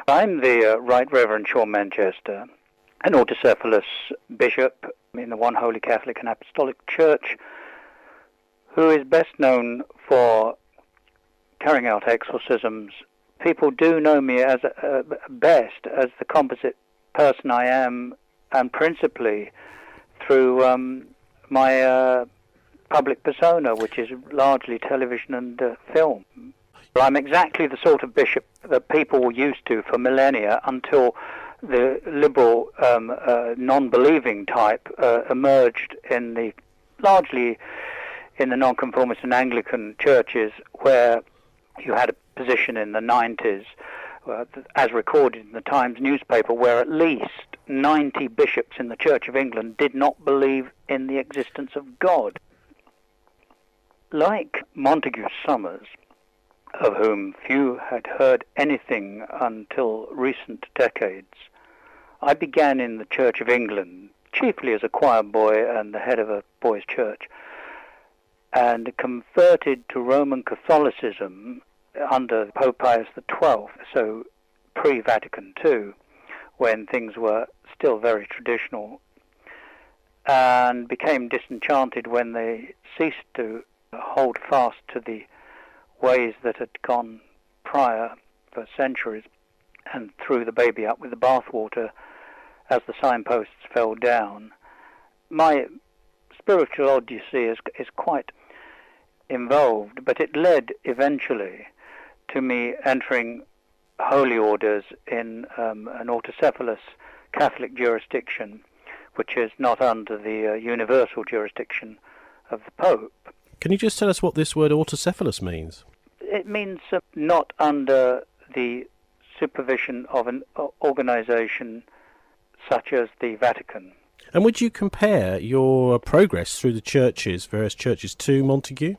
I'm the Right Reverend Seán Manchester, an autocephalous bishop in the One Holy Catholic and Apostolic Church, who is best known for carrying out exorcisms. People do know me as best as the composite person I am, and principally through my public persona, which is largely television and film. I'm exactly the sort of bishop that people were used to for millennia until the liberal, non-believing type emerged largely in the nonconformist and Anglican churches, where you had a position in the 90s, as recorded in the Times newspaper, where at least 90 bishops in the Church of England did not believe in the existence of God. Like Montague Summers, of whom few had heard anything until recent decades, I began in the Church of England, chiefly as a choir boy and the head of a boys' church, and converted to Roman Catholicism under Pope Pius XII, so pre-Vatican II, when things were still very traditional, and became disenchanted when they ceased to hold fast to the ways that had gone prior for centuries, and threw the baby out with the bathwater as the signposts fell down. My spiritual odyssey is quite involved, but it led eventually to me entering holy orders in an autocephalous Catholic jurisdiction, which is not under the universal jurisdiction of the Pope. Can you just tell us what this word autocephalous means? It means not under the supervision of an organization such as the Vatican. And would you compare your progress through the various churches, to Montague?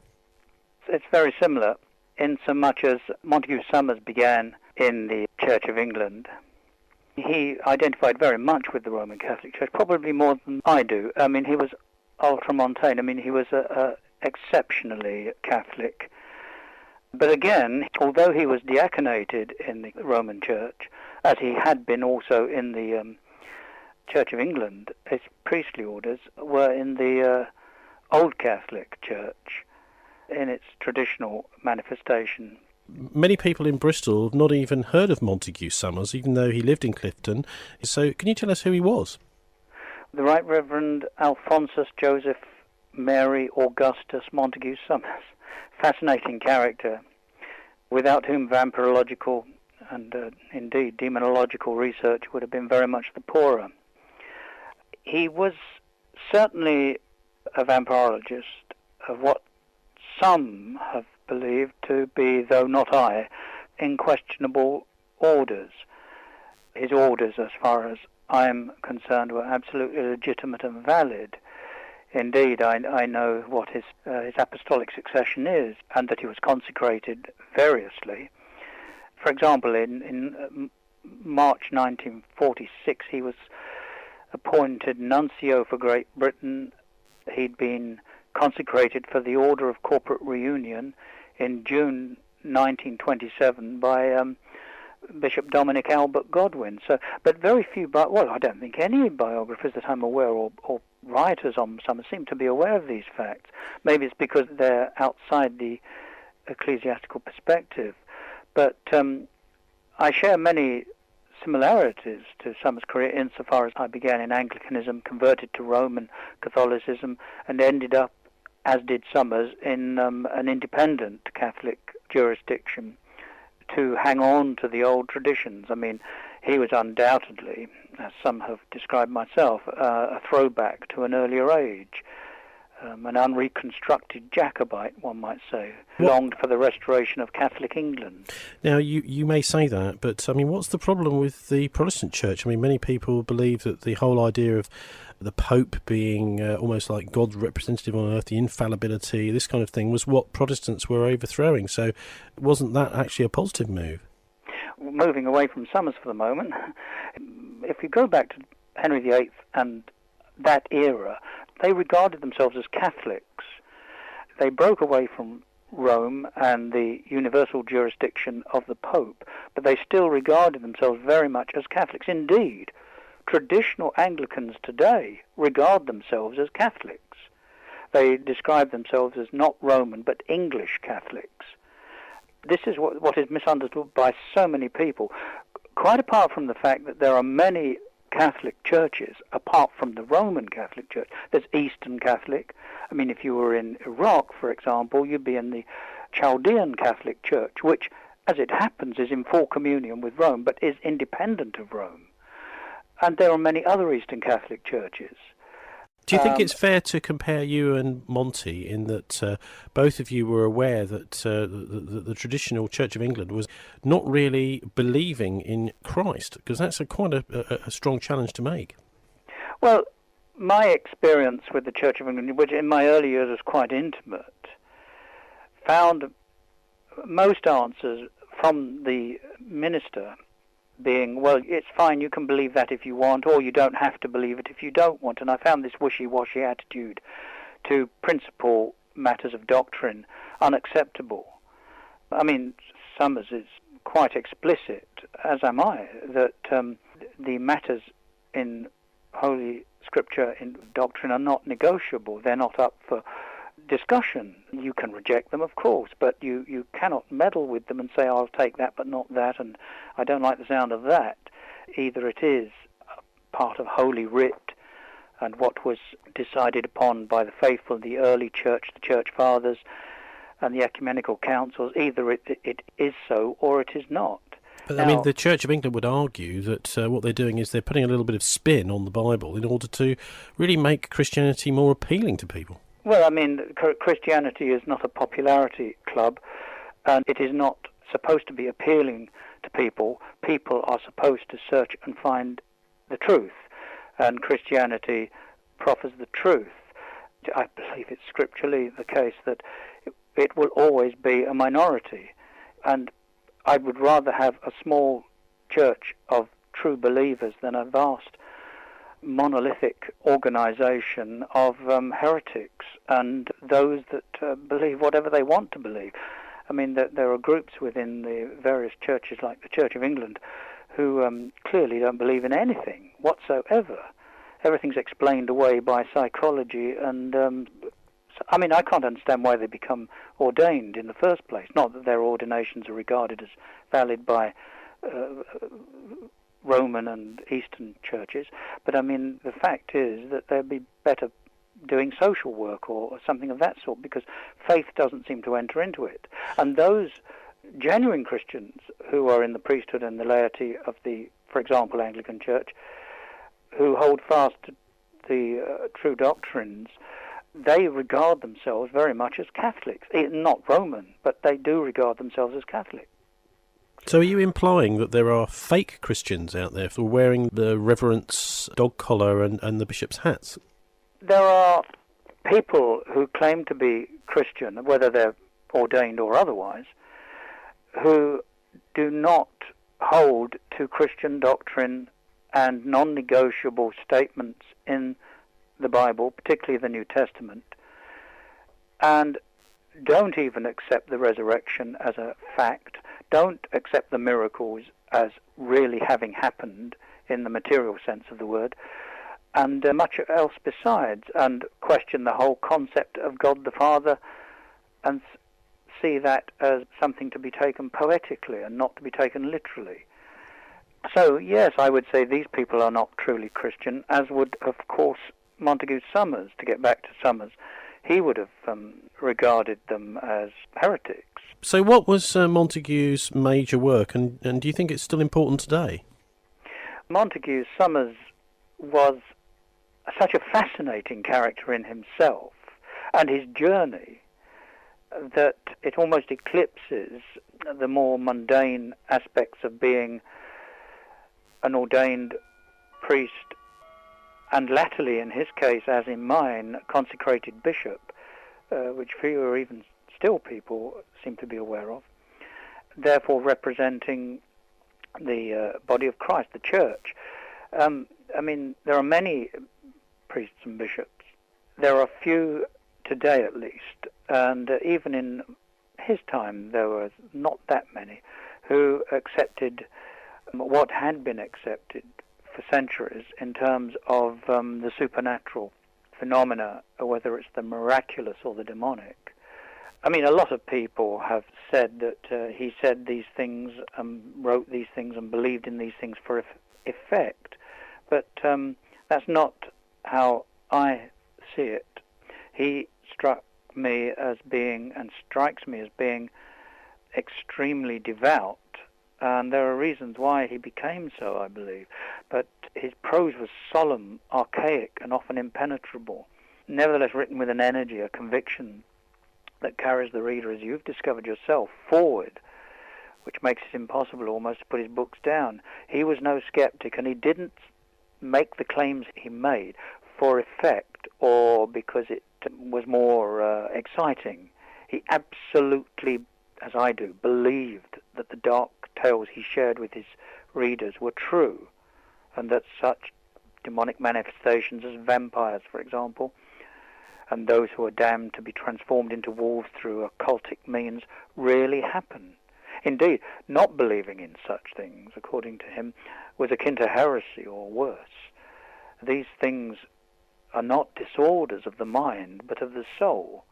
It's very similar, in so much as Montague Summers began in the Church of England. He identified very much with the Roman Catholic Church, probably more than I do. I mean, he was ultramontane. I mean, he was exceptionally Catholic. But again, although he was diaconated in the Roman Church, as he had been also in the Church of England, his priestly orders were in the Old Catholic Church, in its traditional manifestation. Many people in Bristol have not even heard of Montague Summers, even though he lived in Clifton. So can you tell us who he was? The Right Reverend Alphonsus Joseph Mary Augustus Montague Summers. Fascinating character, without whom vampirological and indeed demonological research would have been very much the poorer. He was certainly a vampirologist of what some have believed to be, though not I, unquestionable orders. His orders, as far as I am concerned, were absolutely legitimate and valid. Indeed, I know what his apostolic succession is, and that he was consecrated variously. For example, in March 1946, he was appointed nuncio for Great Britain. He'd been consecrated for the Order of Corporate Reunion in June 1927 by Bishop Dominic Albert Godwin. So, but very few, I don't think any biographers that I'm aware or writers on some seem to be aware of these facts. Maybe it's because they're outside the ecclesiastical perspective. But I share many similarities to Summers' career insofar as I began in Anglicanism, converted to Roman Catholicism, and ended up, as did Summers, in an independent Catholic jurisdiction to hang on to the old traditions. I mean, he was undoubtedly, as some have described myself, a throwback to an earlier age, an unreconstructed Jacobite, one might say, who longed for the restoration of Catholic England. Now, you may say that, but, I mean, what's the problem with the Protestant Church? I mean, many people believe that the whole idea of the Pope being almost like God's representative on earth, the infallibility, this kind of thing, was what Protestants were overthrowing. So wasn't that actually a positive move? Moving away from Summers for the moment, if you go back to Henry VIII and that era, they regarded themselves as Catholics. They broke away from Rome and the universal jurisdiction of the Pope, but they still regarded themselves very much as Catholics. Indeed, traditional Anglicans today regard themselves as Catholics. They describe themselves as not Roman, but English Catholics. This is what is misunderstood by so many people, quite apart from the fact that there are many Catholic churches apart from the Roman Catholic Church. There's Eastern Catholic. I mean, if you were in Iraq, for example, you'd be in the Chaldean Catholic Church, which, as it happens, is in full communion with Rome, but is independent of Rome. And there are many other Eastern Catholic churches. Do you think it's fair to compare you and Monty in that both of you were aware that the traditional Church of England was not really believing in Christ? Because that's quite a strong challenge to make. Well, my experience with the Church of England, which in my early years was quite intimate, found most answers from the minister being, well, it's fine, you can believe that if you want, or you don't have to believe it if you don't want. And I found this wishy-washy attitude to principal matters of doctrine unacceptable. I mean, Summers is quite explicit, as am I, that the matters in Holy Scripture, in doctrine, are not negotiable. They're not up for discussion. You can reject them, of course, but you cannot meddle with them and say, I'll take that but not that, and I don't like the sound of that. Either it is part of Holy Writ and what was decided upon by the faithful, the early church, the church fathers, and the ecumenical councils. Either it is so or it is not. But I mean, the Church of England would argue that what they're doing is they're putting a little bit of spin on the Bible in order to really make Christianity more appealing to people. Well, I mean, Christianity is not a popularity club, and it is not supposed to be appealing to people. People are supposed to search and find the truth, and Christianity proffers the truth. I believe it's scripturally the case that it will always be a minority, and I would rather have a small church of true believers than a vast monolithic organization of heretics and those that believe whatever they want to believe. I mean, there are groups within the various churches, like the Church of England, who clearly don't believe in anything whatsoever. Everything's explained away by psychology, and I mean, I can't understand why they become ordained in the first place. Not that their ordinations are regarded as valid by Roman and Eastern churches, but I mean, the fact is that they'd be better doing social work or something of that sort, because faith doesn't seem to enter into it. And those genuine Christians who are in the priesthood and the laity of the, for example, Anglican Church, who hold fast to the true doctrines, they regard themselves very much as Catholics. Not Roman, but they do regard themselves as Catholic. So are you implying that there are fake Christians out there for wearing the reverend's dog collar and the bishop's hats? There are people who claim to be Christian, whether they're ordained or otherwise, who do not hold to Christian doctrine and non-negotiable statements in the Bible, particularly the New Testament, and don't even accept the resurrection as a fact, don't accept the miracles as really having happened in the material sense of the word, and much else besides, and question the whole concept of God the Father and see that as something to be taken poetically and not to be taken literally. So, yes, I would say these people are not truly Christian, as would, of course, Montague Summers. To get back to Summers, he would have regarded them as heretics. So what was Montague's major work, and do you think it's still important today? Montague Summers was such a fascinating character in himself and his journey that it almost eclipses the more mundane aspects of being an ordained priest, and latterly, in his case, as in mine, consecrated bishop, which few or even still people seem to be aware of, therefore representing the body of Christ, the church. I mean, there are many priests and bishops. There are few today, at least, and even in his time there were not that many who accepted what had been accepted for centuries in terms of the supernatural phenomena, whether it's the miraculous or the demonic. I mean, a lot of people have said that he said these things, wrote these things, and believed in these things for effect, but that's not how I see it. He struck me as being, and strikes me as being, extremely devout, and there are reasons why he became so, I believe. But his prose was solemn, archaic, and often impenetrable, nevertheless written with an energy, a conviction that carries the reader, as you've discovered yourself, forward, which makes it impossible almost to put his books down. He was no skeptic, and he didn't make the claims he made for effect or because it was more exciting. He absolutely, as I do, believed that the dark tales he shared with his readers were true, and that such demonic manifestations as vampires, for example, and those who are damned to be transformed into wolves through occultic means really happen. Indeed, not believing in such things, according to him, was akin to heresy or worse. These things are not disorders of the mind, but of the soul.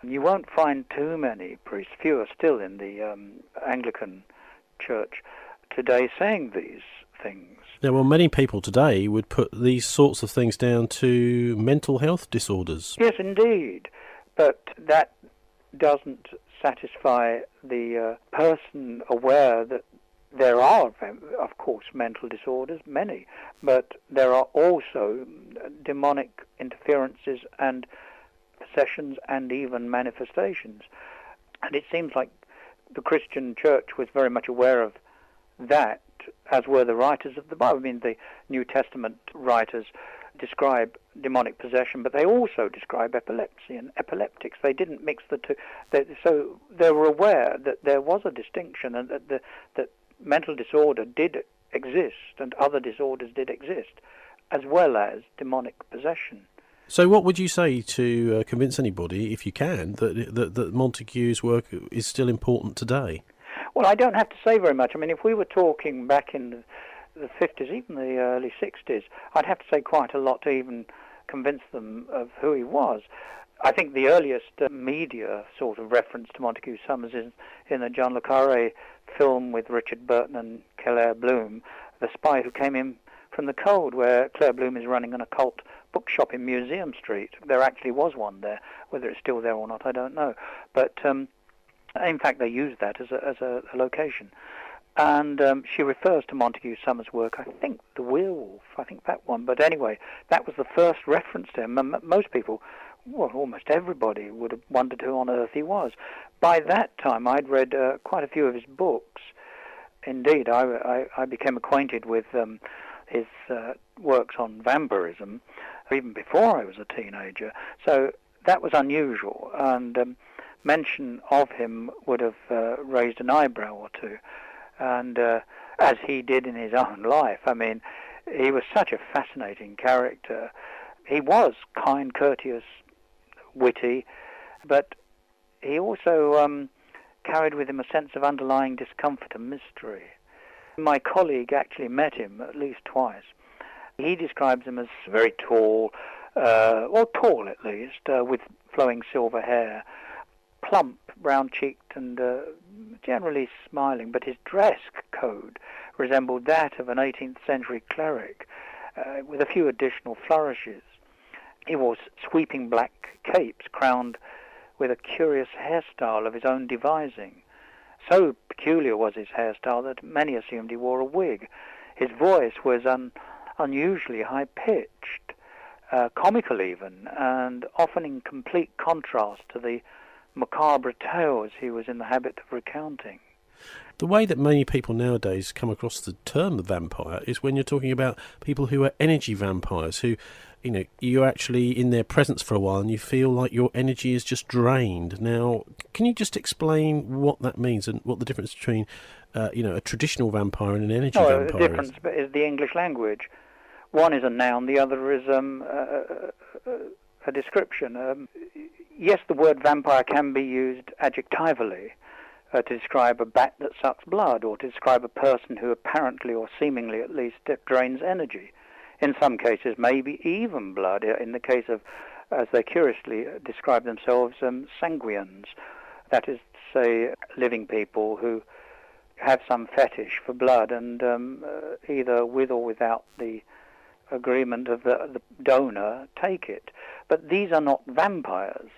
And you won't find too many priests, fewer still in the Anglican Church today, saying these things. Now, well, many people today would put these sorts of things down to mental health disorders. Yes, indeed, but that doesn't satisfy the person aware that there are, of course, mental disorders, many, but there are also demonic interferences and possessions and even manifestations. And it seems like the Christian Church was very much aware of that, as were the writers of the Bible. I mean, the New Testament writers describe demonic possession, but they also describe epilepsy and epileptics. They didn't mix the two. So they were aware that there was a distinction, and that mental disorder did exist and other disorders did exist, as well as demonic possession. So what would you say to convince anybody, if you can, that Montague's work is still important today? Well, I don't have to say very much. I mean, if we were talking back in the 50s, even the early 60s, I'd have to say quite a lot to even convince them of who he was. I think the earliest media sort of reference to Montague Summers is in the John le Carré film with Richard Burton and Claire Bloom, The Spy Who Came In From the Cold, where Claire Bloom is running an occult bookshop in Museum Street. There actually was one there. Whether it's still there or not, I don't know. But in fact, they used that as a location. And she refers to Montague Summers' work, I think The Werewolf, I think that one. But anyway, that was the first reference to him. Most people, well, almost everybody would have wondered who on earth he was. By that time, I'd read quite a few of his books. Indeed, I became acquainted with his works on vampirism even before I was a teenager. So that was unusual, and mention of him would have raised an eyebrow or two. And as he did in his own life, I mean, he was such a fascinating character. He was kind, courteous, witty, but he also carried with him a sense of underlying discomfort and mystery. My colleague actually met him at least twice. He describes him as very tall, tall at least, with flowing silver hair, plump, brown-cheeked, and generally smiling, but his dress code resembled that of an 18th century cleric, with a few additional flourishes. He wore sweeping black capes crowned with a curious hairstyle of his own devising. So peculiar was his hairstyle that many assumed he wore a wig. His voice was unusually high-pitched, comical even, and often in complete contrast to the macabre tales he was in the habit of recounting. The way that many people nowadays come across the term vampire is when you're talking about people who are energy vampires, who, you know, you're actually in their presence for a while and you feel like your energy is just drained. Now, can you just explain what that means and what the difference between, a traditional vampire and an energy vampire is? The difference is the English language. One is a noun, the other is a description. yes, the word vampire can be used adjectively to describe a bat that sucks blood, or to describe a person who apparently, or seemingly at least, drains energy. In some cases, maybe even blood. In the case of, as they curiously describe themselves, sanguines. That is to say, living people who have some fetish for blood, and either with or without the agreement of the donor, take it. But these are not vampires,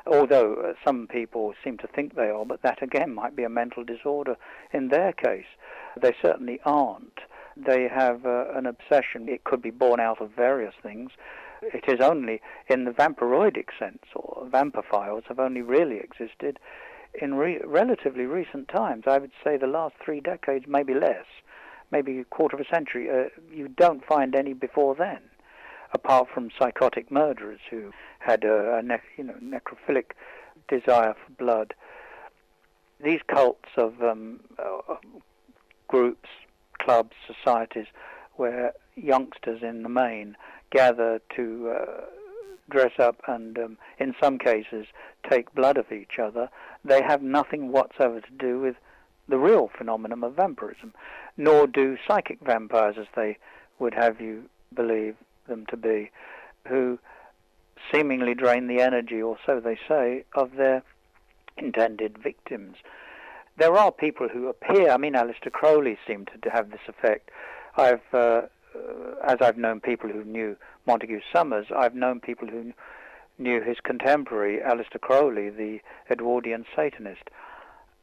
although some people seem to think they are, but that again might be a mental disorder in their case. They certainly aren't. They have an obsession. It could be born out of various things. It is only in the vampiroidic sense, or vampophiles have only really existed in relatively recent times. I would say the last 3 decades, maybe less, maybe a quarter of a century. You don't find any before then, apart from psychotic murderers who had a necrophilic desire for blood. These cults of groups, clubs, societies, where youngsters in the main gather to dress up and, in some cases, take blood of each other, they have nothing whatsoever to do with the real phenomenon of vampirism, nor do psychic vampires, as they would have you believe them to be, who seemingly drain the energy, or so they say, of their intended victims. There are people who appear, Aleister Crowley seemed to have this effect. As I've known people who knew Montague Summers, I've known people who knew his contemporary, Aleister Crowley, the Edwardian Satanist.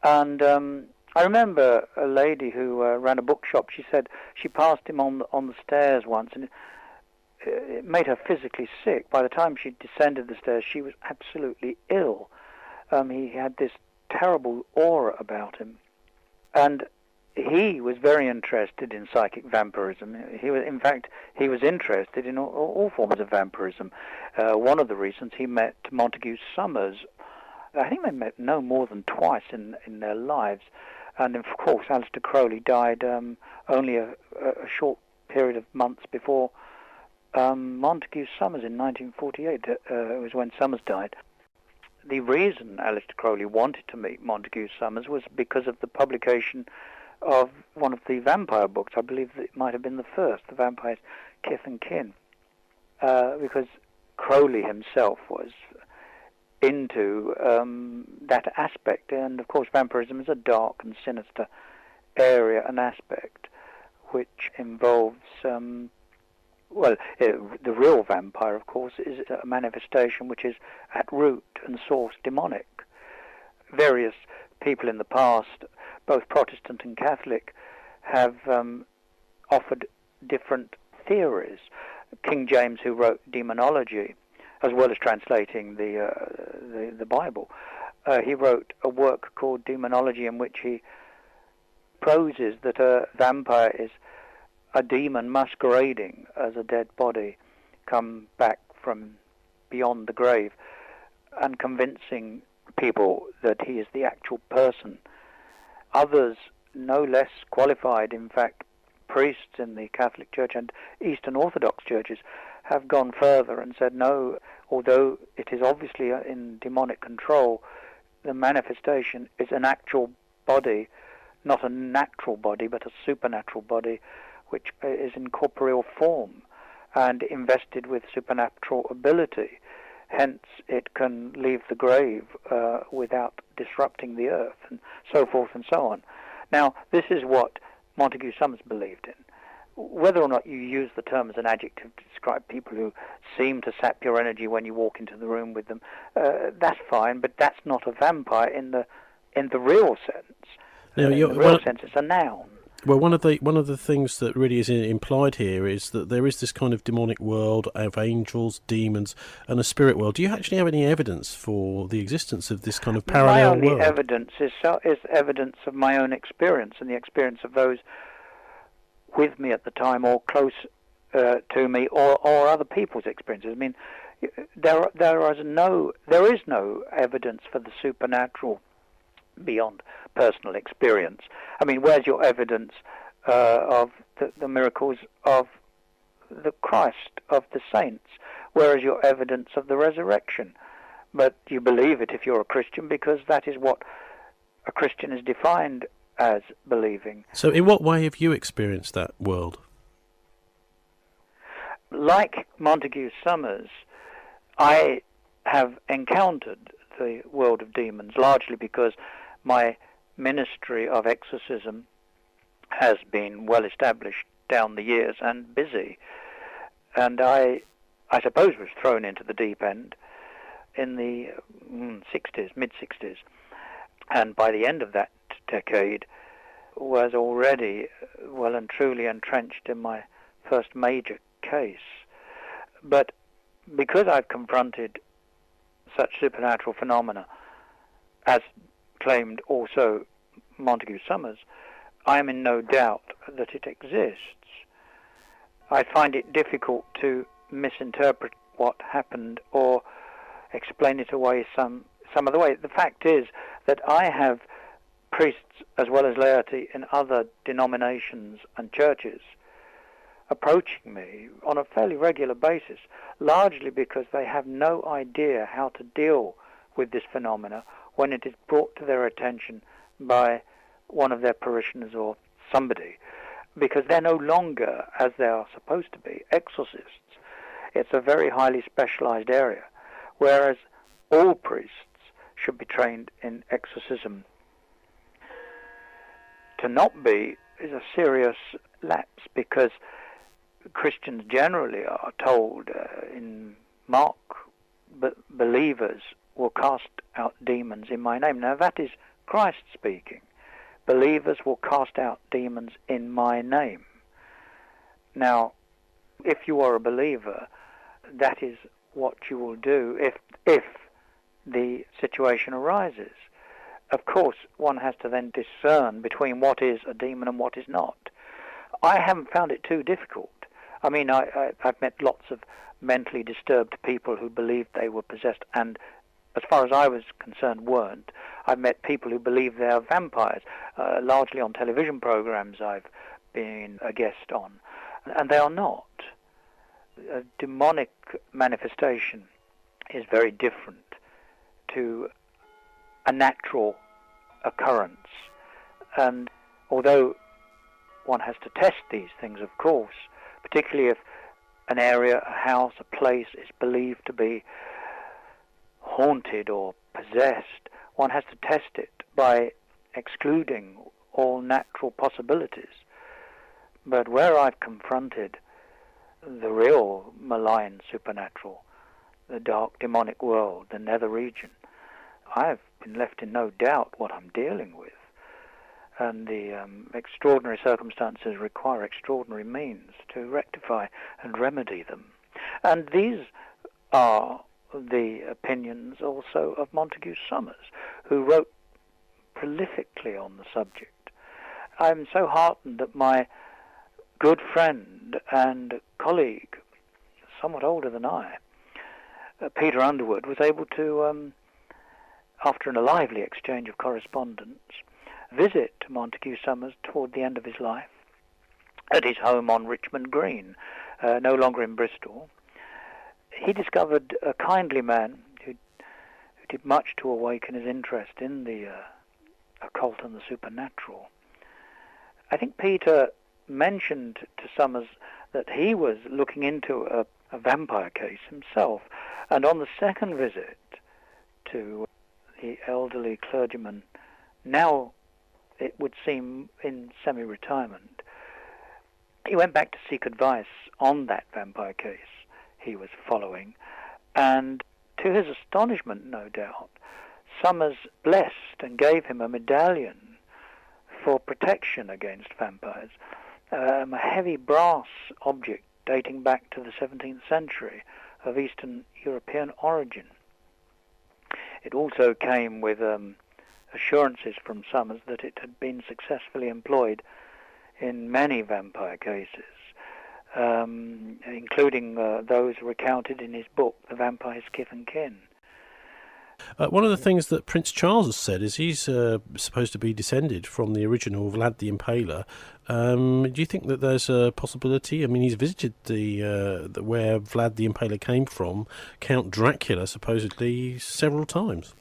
And I remember a lady who ran a bookshop. She said she passed him on the stairs once, and it made her physically sick. By the time she descended the stairs, she was absolutely ill. He had this terrible aura about him. And he was very interested in psychic vampirism. He was interested in all forms of vampirism. One of the reasons he met Montague Summers, I think they met no more than twice in their lives. And of course, Aleister Crowley died only a short period of months before Montague Summers in 1948. It was when Summers died. The reason Aleister Crowley wanted to meet Montague Summers was because of the publication of one of the vampire books. I believe that it might have been the first, The Vampire's Kith and Kin, because Crowley himself was into that aspect. And of course, vampirism is a dark and sinister area and aspect which involves the real vampire, of course, is a manifestation which is at root and source demonic. Various people in the past, both Protestant and Catholic, have offered different theories. King James, who wrote Demonology, as well as translating the Bible, he wrote a work called Demonology, in which he proses that a vampire is a demon masquerading as a dead body, come back from beyond the grave, and convincing people that he is the actual person. Others, no less qualified, in fact, priests in the Catholic Church and Eastern Orthodox churches, have gone further and said no, although it is obviously in demonic control, the manifestation is an actual body, not a natural body, but a supernatural body, which is in corporeal form and invested with supernatural ability. Hence, it can leave the grave without disrupting the earth, and so forth and so on. Now, this is what Montague Summers believed in. Whether or not you use the term as an adjective to describe people who seem to sap your energy when you walk into the room with them, that's fine, but that's not a vampire in the real sense. Now, in the real sense, it's a noun. Well, one of the things that really is implied here is that there is this kind of demonic world of angels, demons, and a spirit world. Do you actually have any evidence for the existence of this kind of parallel world? My only evidence is evidence of my own experience and the experience of those with me at the time, or close to me, or other people's experiences. I mean, there is no evidence for the supernatural beyond personal experience. I mean, where's your evidence of the miracles of the Christ, of the saints? Where is your evidence of the resurrection? But you believe it if you're a Christian, because that is what a Christian is defined as believing. So in what way have you experienced that world? Like Montague Summers, I have encountered the world of demons, largely because my ministry of exorcism has been well established down the years and busy. And I suppose was thrown into the deep end in the 60s, mid-60s. And by the end of that decade was already well and truly entrenched in my first major case. But because I've confronted such supernatural phenomena, as claimed also Montague Summers, I am in no doubt that it exists. I find it difficult to misinterpret what happened or explain it away some other way. The fact is that I have priests as well as laity in other denominations and churches approaching me on a fairly regular basis, largely because they have no idea how to deal with this phenomena when it is brought to their attention by one of their parishioners or somebody, because they're no longer, as they are supposed to be, exorcists. It's a very highly specialized area, whereas all priests should be trained in exorcism. To not be is a serious lapse, because Christians generally are told in Mark, believers will cast out demons in my name. Now that is Christ speaking. Believers will cast out demons in my name. Now, if you are a believer, that is what you will do if the situation arises. Of course, one has to then discern between what is a demon and what is not. I haven't found it too difficult. I mean, I've met lots of mentally disturbed people who believed they were possessed, and as far as I was concerned, weren't. I've met people who believe they are vampires, largely on television programs I've been a guest on, and they are not. A demonic manifestation is very different to a natural occurrence. And although one has to test these things, of course, particularly if an area, a house, a place is believed to be haunted or possessed, one has to test it by excluding all natural possibilities. But where I've confronted the real malign supernatural, the dark demonic world, the nether region, I've been left in no doubt what I'm dealing with. And the extraordinary circumstances require extraordinary means to rectify and remedy them. And these are the opinions also of Montague Summers, who wrote prolifically on the subject. I'm so heartened that my good friend and colleague, somewhat older than I, Peter Underwood, was able to, after a lively exchange of correspondence, visit Montague Summers toward the end of his life at his home on Richmond Green, no longer in Bristol. He discovered a kindly man who did much to awaken his interest in the occult and the supernatural. I think Peter mentioned to Summers that he was looking into a vampire case himself, and on the second visit to the elderly clergyman, now it would seem in semi-retirement, he went back to seek advice on that vampire case he was following, and to his astonishment, no doubt, Summers blessed and gave him a medallion for protection against vampires, a heavy brass object dating back to the 17th century of Eastern European origin. It also came with assurances from Summers that it had been successfully employed in many vampire cases, including those recounted in his book, The Vampire's Kith and Kin. One of the things that Prince Charles has said is he's supposed to be descended from the original Vlad the Impaler. Do you think that there's a possibility? I mean, he's visited the where Vlad the Impaler came from, Count Dracula, supposedly, several times.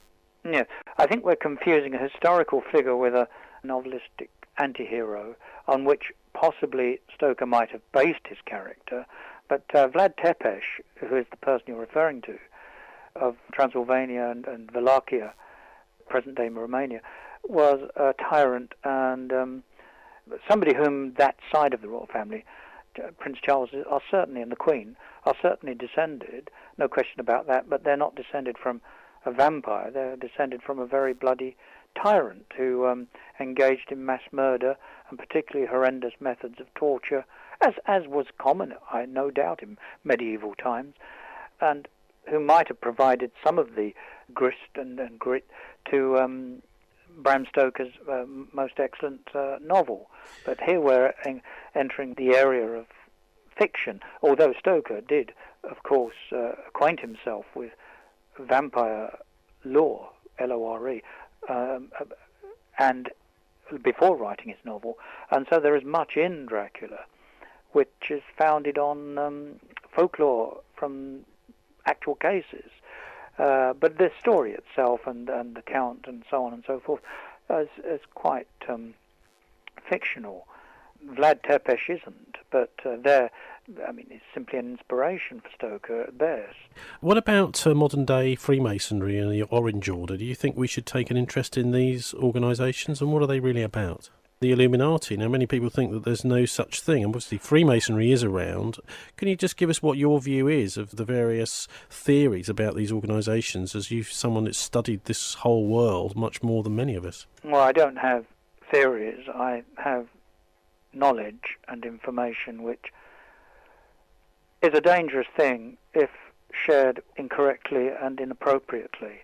Yeah, I think we're confusing a historical figure with a novelistic anti-hero on which possibly Stoker might have based his character. But Vlad Tepes, who is the person you're referring to, of Transylvania and Wallachia, present-day Romania, was a tyrant and somebody whom that side of the royal family, Prince Charles are certainly, and the Queen, are certainly descended, no question about that, but they're not descended from a vampire, they're descended from a very bloody tyrant who engaged in mass murder and particularly horrendous methods of torture, as was common, no doubt, in medieval times, and who might have provided some of the grist and grit to Bram Stoker's most excellent novel. But here we're entering the area of fiction, although Stoker did, of course, acquaint himself with vampire lore, L-O-R-E, and before writing his novel. And so there is much in Dracula which is founded on folklore from actual cases. But the story itself and the Count and so on and so forth is quite fictional. Vlad Tepes isn't, but it's simply an inspiration for Stoker at best. What about modern-day Freemasonry and the Orange Order? Do you think we should take an interest in these organisations, and what are they really about? The Illuminati. Now, many people think that there's no such thing, and obviously Freemasonry is around. Can you just give us what your view is of the various theories about these organisations, as someone that's studied this whole world much more than many of us? Well, I don't have theories. I have knowledge and information, which is a dangerous thing if shared incorrectly and inappropriately.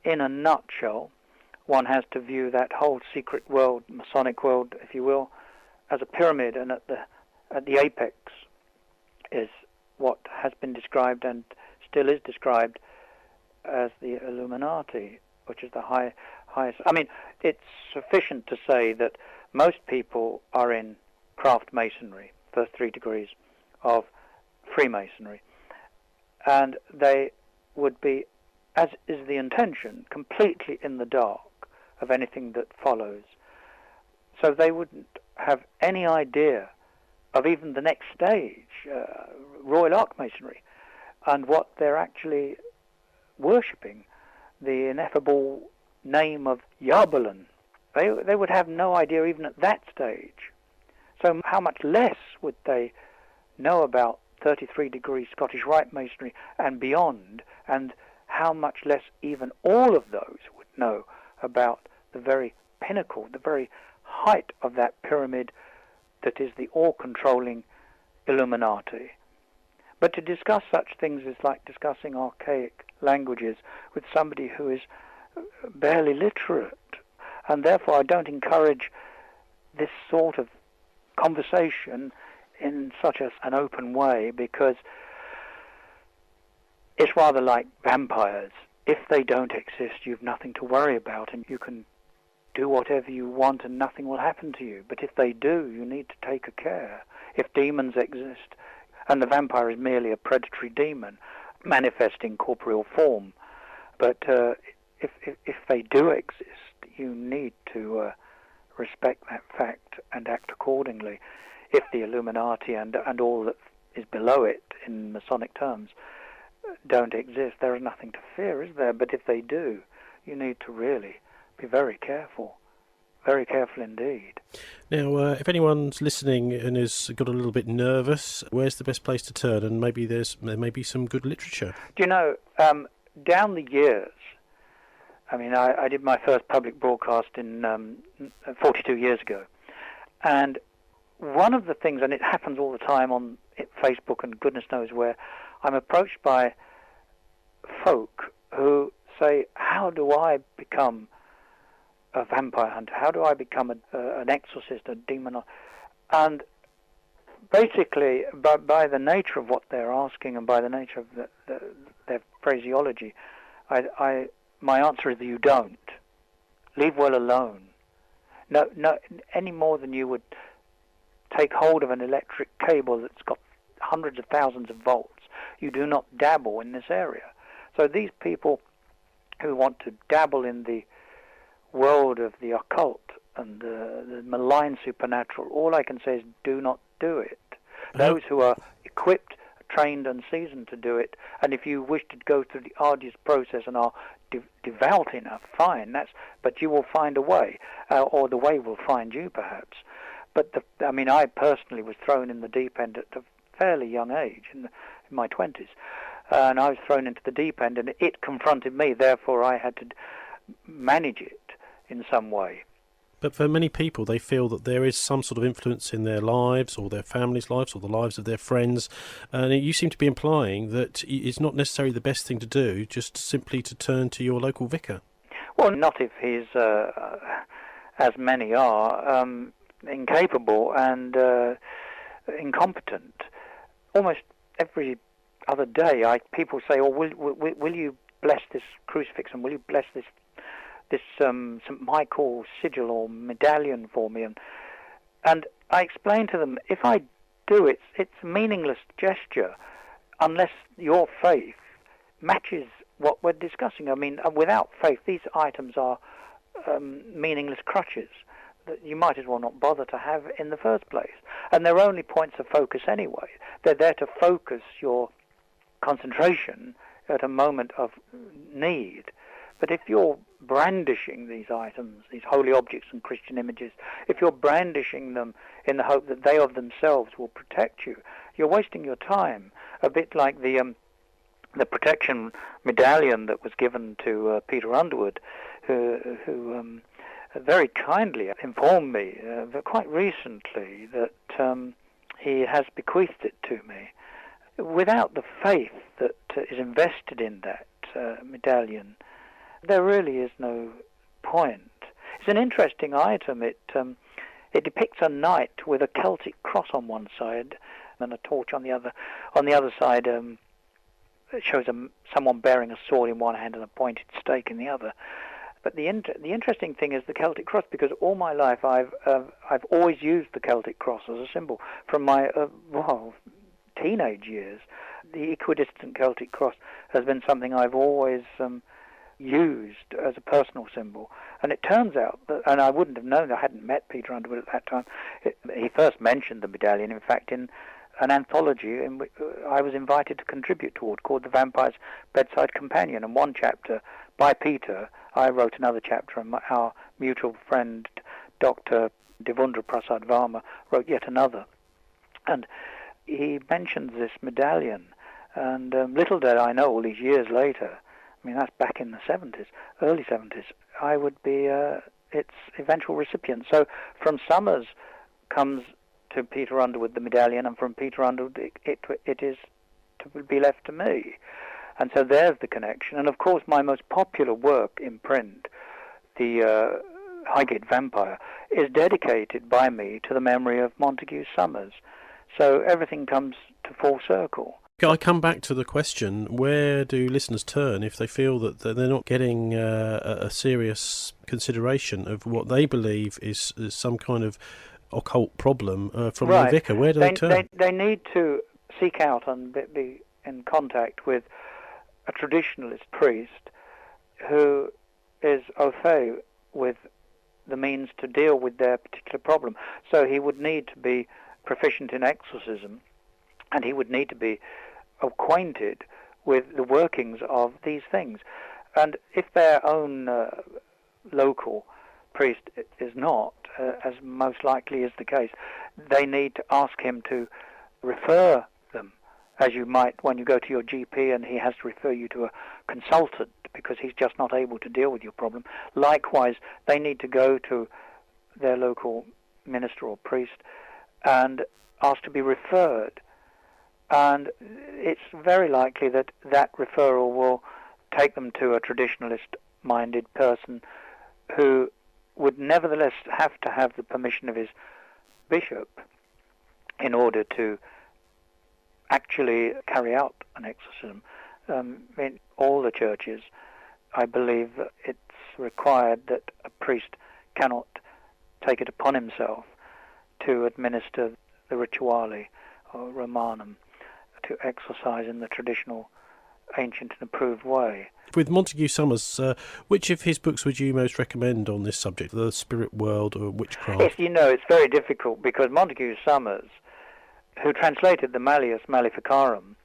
In a nutshell, one has to view that whole secret world, Masonic world, if you will, as a pyramid, and at the apex is what has been described and still is described as the Illuminati, which is the highest. I mean, it's sufficient to say that most people are in craft masonry, first 3 degrees of Freemasonry, and they would be, as is the intention, completely in the dark of anything that follows. So they wouldn't have any idea of even the next stage, Royal Archmasonry, and what they're actually worshipping, the ineffable name of Yabalon. They would have no idea even at that stage. So how much less would they know about 33 degree Scottish Rite Masonry and beyond, and how much less even all of those would know about the very pinnacle, the very height of that pyramid that is the all-controlling Illuminati. But to discuss such things is like discussing archaic languages with somebody who is barely literate, and therefore I don't encourage this sort of conversation in such an open way, because it's rather like vampires. If they don't exist, you've nothing to worry about, and you can do whatever you want and nothing will happen to you. But if they do, you need to take a care. If demons exist, and the vampire is merely a predatory demon manifesting corporeal form, but if they do exist, you need to respect that fact and act accordingly. If the Illuminati and all that is below it in Masonic terms don't exist, there is nothing to fear, is there? But if they do, you need to really be very careful indeed. Now, if anyone's listening and has got a little bit nervous, where's the best place to turn? And maybe there may be some good literature. Do you know, down the years, I mean, I did my first public broadcast in 42 years ago, and one of the things, and it happens all the time on Facebook and goodness knows where, I'm approached by folk who say, how do I become a vampire hunter? How do I become an exorcist, a demon? And basically, by the nature of what they're asking and by the nature of their phraseology, I my answer is that you don't. Leave well alone. No, any more than you would take hold of an electric cable that's got hundreds of thousands of volts. You do not dabble in this area. So these people who want to dabble in the world of the occult and the malign supernatural, all I can say is do not do it. Those who are equipped, trained and seasoned to do it, and if you wish to go through the arduous process and are devout enough, fine, but you will find a way, or the way will find you perhaps. But I personally was thrown in the deep end at a fairly young age, in my 20s, and I was thrown into the deep end, and it confronted me, therefore I had to manage it in some way. But for many people, they feel that there is some sort of influence in their lives or their families' lives or the lives of their friends. And you seem to be implying that it's not necessarily the best thing to do, just simply to turn to your local vicar. Well, not if he's, as many are, incapable and incompetent. Almost every other day, people say, "Oh, will you bless this crucifix and will you bless this St. Michael sigil or medallion for me?" And I explain to them, if I do it, it's a meaningless gesture unless your faith matches what we're discussing. I mean, without faith, these items are meaningless crutches that you might as well not bother to have in the first place. And they're only points of focus anyway. They're there to focus your concentration at a moment of need. But if you're brandishing these items, these holy objects and Christian images, if you're brandishing them in the hope that they of themselves will protect you, you're wasting your time. A bit like the protection medallion that was given to Peter Underwood, who very kindly informed me quite recently that he has bequeathed it to me. Without the faith that is invested in that medallion, there really is no point. It's an interesting item. It depicts a knight with a Celtic cross on one side and a torch on the other. On the other side, it shows someone bearing a sword in one hand and a pointed stake in the other. But the interesting thing is the Celtic cross, because all my life I've always used the Celtic cross as a symbol from my teenage years. The equidistant Celtic cross has been something I've always used as a personal symbol. And it turns out that, and I wouldn't have known, I hadn't met Peter Underwood at that time. He first mentioned the medallion, in fact, in an anthology in which I was invited to contribute toward, called The Vampire's Bedside Companion. And one chapter by Peter, I wrote another chapter, and our mutual friend, Dr. Devendra Prasad Varma, wrote yet another. And he mentions this medallion. And little did I know, all these years later, I mean, that's back in the 70s, early 70s, I would be its eventual recipient. So from Summers comes to Peter Underwood the medallion, and from Peter Underwood it is to be left to me. And so there's the connection. And of course my most popular work in print, the Highgate Vampire, is dedicated by me to the memory of Montague Summers. So everything comes to full circle. I come back to the question, where do listeners turn if they feel that they're not getting a serious consideration of what they believe is some kind of occult problem from their vicar? Where do they turn? They need to seek out and be in contact with a traditionalist priest who is au fait with the means to deal with their particular problem. So he would need to be proficient in exorcism, and he would need to be acquainted with the workings of these things. And if their own local priest is not, as most likely is the case, they need to ask him to refer them, as you might when you go to your GP and he has to refer you to a consultant because he's just not able to deal with your problem. Likewise, they need to go to their local minister or priest and ask to be referred. And it's very likely that that referral will take them to a traditionalist-minded person who would nevertheless have to have the permission of his bishop in order to actually carry out an exorcism. In all the churches I believe that it's required that a priest cannot take it upon himself to administer the rituale or romanum, to exercise in the traditional, ancient and approved way. With Montague Summers, which of his books would you most recommend on this subject, the spirit world or witchcraft? Yes, it's very difficult because Montague Summers, who translated the Malleus Maleficarum,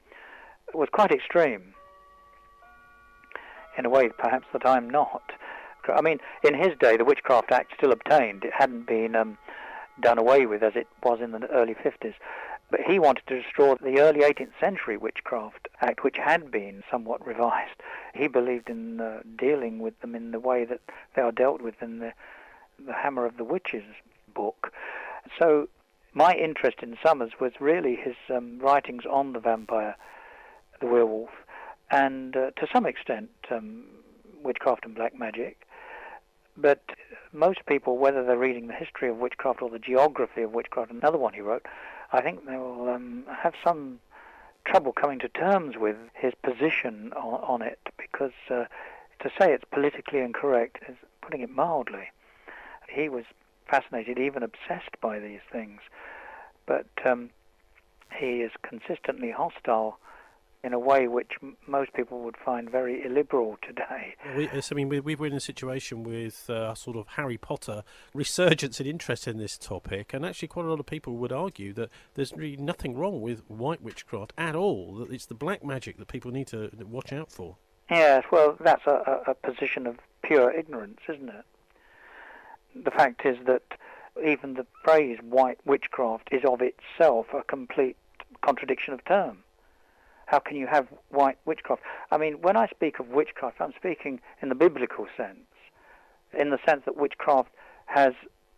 was quite extreme, in a way perhaps that I'm not. I mean, in his day, the Witchcraft Act still obtained. It hadn't been done away with as it was in the early 50s. But he wanted to destroy the early 18th century Witchcraft Act, which had been somewhat revised. He believed in dealing with them in the way that they are dealt with in the Hammer of the Witches book. So my interest in Summers was really his writings on the vampire, the werewolf, and to some extent witchcraft and black magic. But most people, whether they're reading the history of witchcraft or the geography of witchcraft, another one he wrote, I think they will have some trouble coming to terms with his position on it, because to say it's politically incorrect is putting it mildly. He was fascinated, even obsessed by these things, but he is consistently hostile in a way which most people would find very illiberal today. We're in a situation with sort of Harry Potter resurgence in interest in this topic, and actually quite a lot of people would argue that there's really nothing wrong with white witchcraft at all, that it's the black magic that people need to watch out for. Yes, well, that's a position of pure ignorance, isn't it? The fact is that even the phrase white witchcraft is of itself a complete contradiction of term. How can you have white witchcraft? I mean, when I speak of witchcraft, I'm speaking in the biblical sense, in the sense that witchcraft has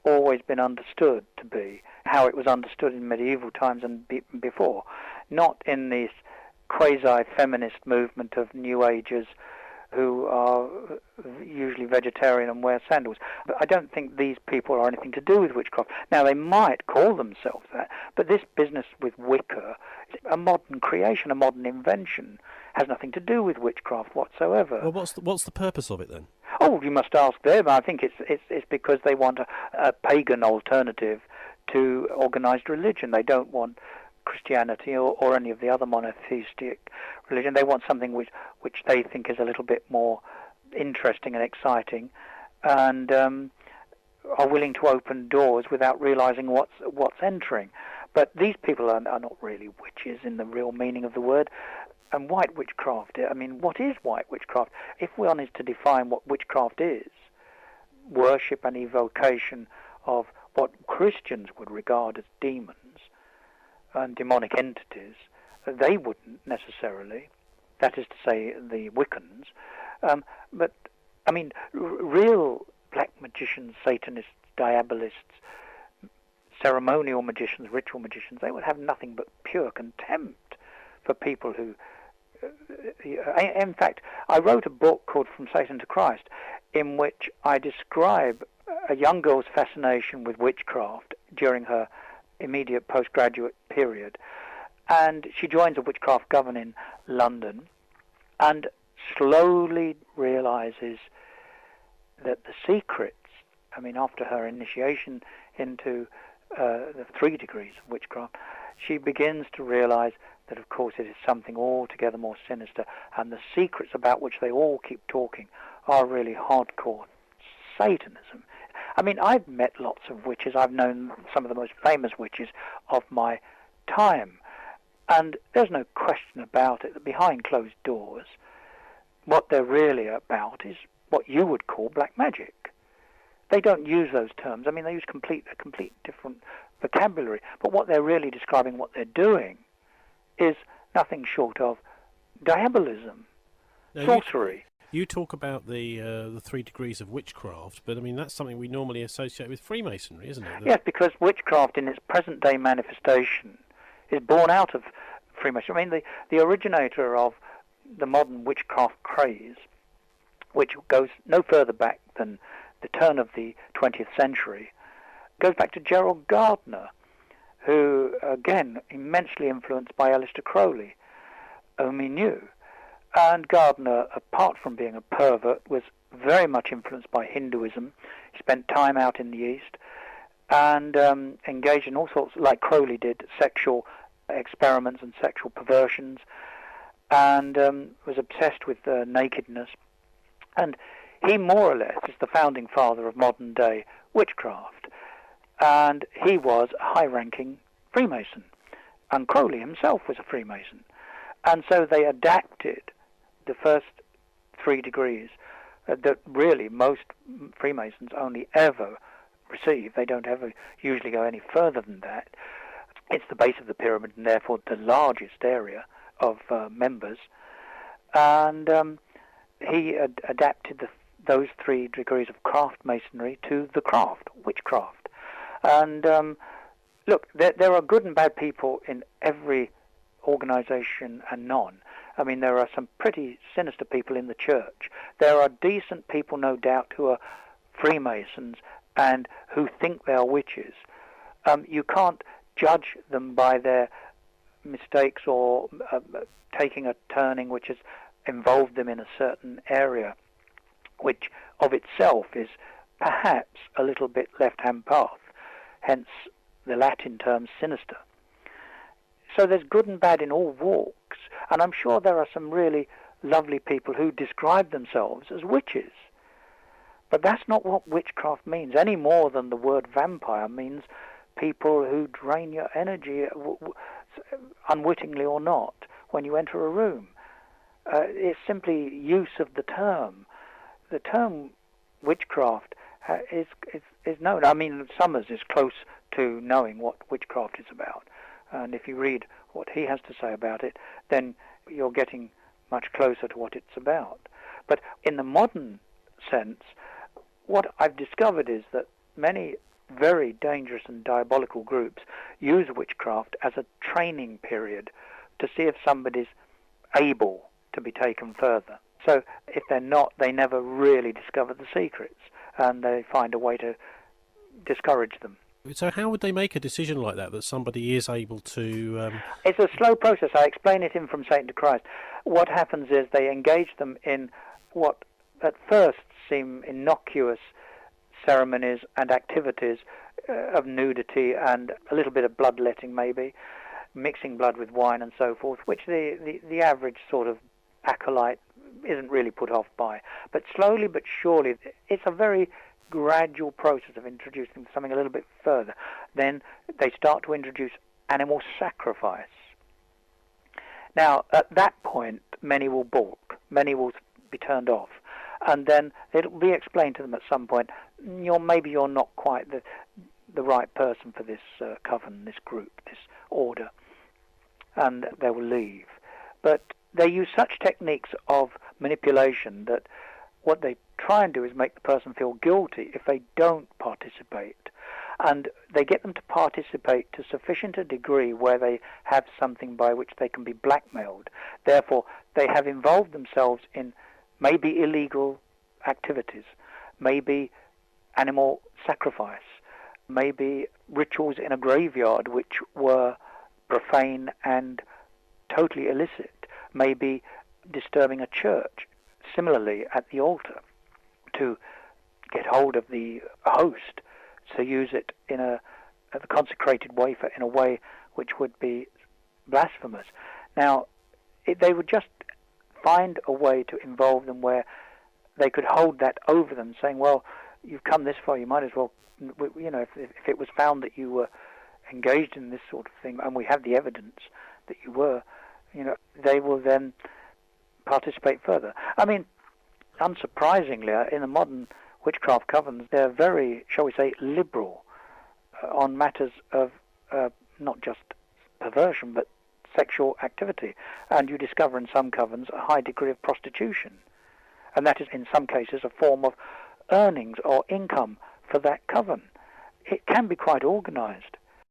always been understood to be, how it was understood in medieval times and before, not in this quasi-feminist movement of New Agers who are usually vegetarian and wear sandals. But I don't think these people are anything to do with witchcraft. Now, they might call themselves that, but this business with Wicca is a modern creation, a modern invention, has nothing to do with witchcraft whatsoever. Well, what's the purpose of it then? Oh, you must ask them. I think it's because they want a pagan alternative to organized religion. They don't want Christianity or any of the other monotheistic religion. They want something which they think is a little bit more interesting and exciting, and are willing to open doors without realizing what's entering. But these people are not really witches in the real meaning of the word. And white witchcraft, I mean, what is white witchcraft? If one is to define what witchcraft is, worship and evocation of what Christians would regard as demons and demonic entities, they wouldn't necessarily, that is to say the Wiccans, but I mean real black magicians, Satanists, diabolists, ceremonial magicians, ritual magicians, they would have nothing but pure contempt for people who, in fact, I wrote a book called From Satan to Christ, in which I describe a young girl's fascination with witchcraft during her immediate postgraduate period, and she joins a witchcraft coven in London and slowly realizes that the secrets, I mean, after her initiation into the 3 degrees of witchcraft, she begins to realize that of course it is something altogether more sinister, and the secrets about which they all keep talking are really hardcore Satanism. I mean, I've met lots of witches. I've known some of the most famous witches of my time. And there's no question about it that behind closed doors, what they're really about is what you would call black magic. They don't use those terms. I mean, they use a complete different vocabulary. But what they're really describing, what they're doing, is nothing short of diabolism, sorcery. You talk about the 3 degrees of witchcraft, but I mean that's something we normally associate with Freemasonry, isn't it? Yes, because witchcraft in its present-day manifestation is born out of Freemasonry. I mean, the originator of the modern witchcraft craze, which goes no further back than the turn of the 20th century, goes back to Gerald Gardner, who, again, immensely influenced by Aleister Crowley, whom he knew. And Gardner, apart from being a pervert, was very much influenced by Hinduism. He spent time out in the East and engaged in all sorts, like Crowley did, sexual experiments and sexual perversions, and was obsessed with nakedness. And he more or less is the founding father of modern day witchcraft. And he was a high-ranking Freemason. And Crowley himself was a Freemason. And so they adapted the first 3 degrees that really most Freemasons only ever receive. They don't ever usually go any further than that. It's the base of the pyramid and therefore the largest area of members. And he adapted those 3 degrees of craft masonry to the craft, witchcraft. And look, there are good and bad people in every organization and none. I mean, there are some pretty sinister people in the church. There are decent people, no doubt, who are Freemasons and who think they are witches. You can't judge them by their mistakes or taking a turning which has involved them in a certain area, which of itself is perhaps a little bit left-hand path, hence the Latin term sinister. So there's good and bad in all walks, and I'm sure there are some really lovely people who describe themselves as witches. But that's not what witchcraft means, any more than the word vampire means people who drain your energy, unwittingly or not, when you enter a room. It's simply use of the term. The term witchcraft is known. I mean, Summers is close to knowing what witchcraft is about. And if you read what he has to say about it, then you're getting much closer to what it's about. But in the modern sense, what I've discovered is that many very dangerous and diabolical groups use witchcraft as a training period to see if somebody's able to be taken further. So if they're not, they never really discover the secrets, and they find a way to discourage them. So how would they make a decision like that somebody is able to... It's a slow process. I explain it in From Satan to Christ. What happens is they engage them in what at first seem innocuous ceremonies and activities of nudity and a little bit of bloodletting maybe, mixing blood with wine and so forth, which the average sort of acolyte isn't really put off by. But slowly but surely, it's a very gradual process of introducing something a little bit further. Then they start to introduce animal sacrifice. Now, at that point, many will balk, many will be turned off, and then it'll be explained to them at some point, maybe you're not quite the right person for this coven, this group, this order, and they will leave. But they use such techniques of manipulation that what they try and do is make the person feel guilty if they don't participate. And they get them to participate to sufficient a degree where they have something by which they can be blackmailed. Therefore, they have involved themselves in maybe illegal activities, maybe animal sacrifice, maybe rituals in a graveyard which were profane and totally illicit, maybe disturbing a church, similarly at the altar, to get hold of the host, to use it in a consecrated wafer in a way which would be blasphemous. Now, they would just find a way to involve them where they could hold that over them, saying, well, you've come this far, you might as well, if it was found that you were engaged in this sort of thing, and we have the evidence that you were, they will then participate further. I mean, unsurprisingly, in the modern witchcraft covens, they're very, shall we say, liberal on matters of not just perversion, but sexual activity. And you discover in some covens a high degree of prostitution. And that is, in some cases, a form of earnings or income for that coven. It can be quite organized.